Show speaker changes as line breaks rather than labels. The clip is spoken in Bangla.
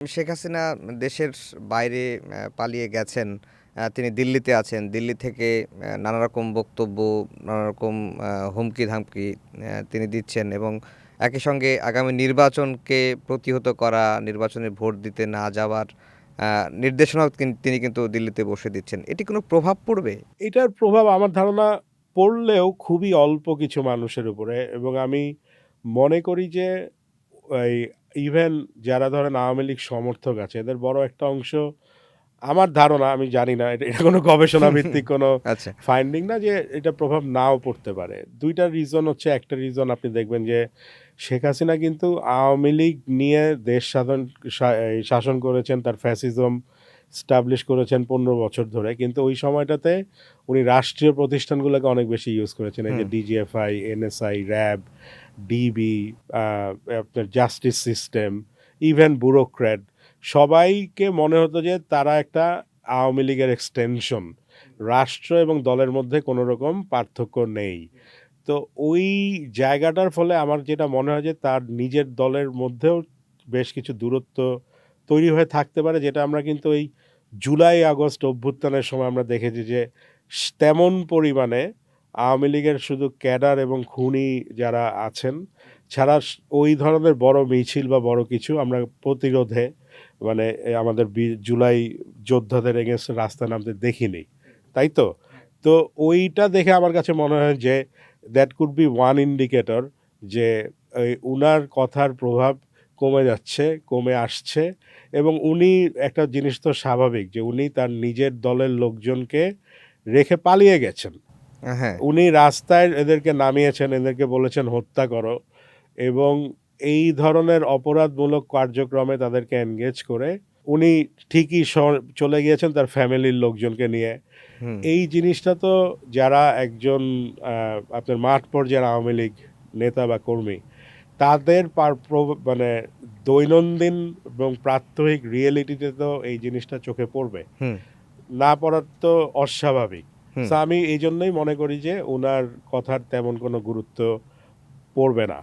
শেখ হাসিনা দেশের বাইরে পালিয়ে গেছেন। তিনি দিল্লিতে আছেন। দিল্লি থেকে নানা রকম বক্তব্য, নানা রকম হুমকি-ধামকি তিনি দিচ্ছেন এবং একই সঙ্গে আগামী নির্বাচনকে প্রতিহত করা, নির্বাচনে ভোট দিতে না যাওয়ার নির্দেশনাও তিনি কিন্তু দিল্লিতে বসে দিচ্ছেন। এটি কোনো প্রভাব পড়বে?
এটার প্রভাব আমার ধারণা পড়লেও খুবই অল্প কিছু মানুষের উপরে, এবং আমি মনে করি যে ওই ইভেন যারা ধরেন আওয়ামী লীগ সমর্থক আছে এদের বড় একটা অংশ, আমার ধারণা, আমি জানি না, এটা কোনো গবেষণা ভিত্তিক কোনো
আচ্ছা।
ফাইন্ডিং না, যে এটা প্রভাব নাও পড়তে পারে। দুইটা রিজন হচ্ছে, একটা রিজন আপনি দেখবেন যে শেখ হাসিনা কিন্তু আওয়ামী লীগ নিয়ে দেশ শাসন করেছেন, তার ফ্যাসিজম স্টাবলিশ করেছেন ১৫ বছর ধরে, কিন্তু ওই সময়টাতে উনি রাষ্ট্রীয় প্রতিষ্ঠানগুলোকে অনেক বেশি ইউজ করেছেন। এই যে
হুম,
ডিজিএফআই, এনএসআই, র্যাব, ডিবি, আপনার জাস্টিস সিস্টেম, ইভেন ব্যুরোক্র্যাট, সবাইকে মনে হতো যে তারা একটা আওয়ামী লীগের এক্সটেনশন। রাষ্ট্র এবং দলের মধ্যে কোনো রকম পার্থক্য নেই। তো ওই জায়গাটার ফলে আমার যেটা মনে হয় যে তার নিজের দলের মধ্যেও বেশ কিছু দূরত্ব তৈরি হয়ে থাকতে পারে, যেটা আমরা কিন্তু এই জুলাই আগস্ট অভ্যুত্থানের সময় আমরা দেখেছি যে তেমন পরিমাণে আওয়ামী লীগের শুধু ক্যাডার এবং খুনি যারা আছেন ছাড়া ওই ধরনের বড় মিছিল বা বড় কিছু আমরা প্রতিরোধে, মানে আমাদের জুলাই যোদ্ধাদের এগেনস্টে রাস্তায় নামতে দেখিনি, তাই তো? তো ওইটা দেখে আমার কাছে মনে হয় যে that could be one indicator যে উনার কথার প্রভাব কমে যাচ্ছে, কমে আসছে, এবং উনি, একটা জিনিস তো স্বাভাবিক যে উনি তার নিজের দলের লোকজনকে রেখে পালিয়ে গেছেন।
হ্যাঁ।
উনি রাস্তায় এদেরকে নামিয়েছেন, এদেরকে বলেছেন হত্যা করো, এবং এই ধরনের অপরাধমূলক কার্যক্রমে তাদেরকে এনগেজ করে উনি ঠিকই চলে গিয়েছেন তার ফ্যামিলির লোকজনকে নিয়ে।
হুম।
এই জিনিসটা তো যারা একজন আপনার মাঠ পর্যায়ের আওয়ামী লীগ নেতা বা কর্মী, তাদের মানে দৈনন্দিন এবং প্রাত্যহিক রিয়েলিটিতে তো এই জিনিসটা চোখে পড়বে।
হুম,
না পড়ার তো অস্বাভাবিক।
হুম।
সো আমি এই জন্যই মনে করি যে উনার কথার তেমন কোনো গুরুত্ব পড়বে না।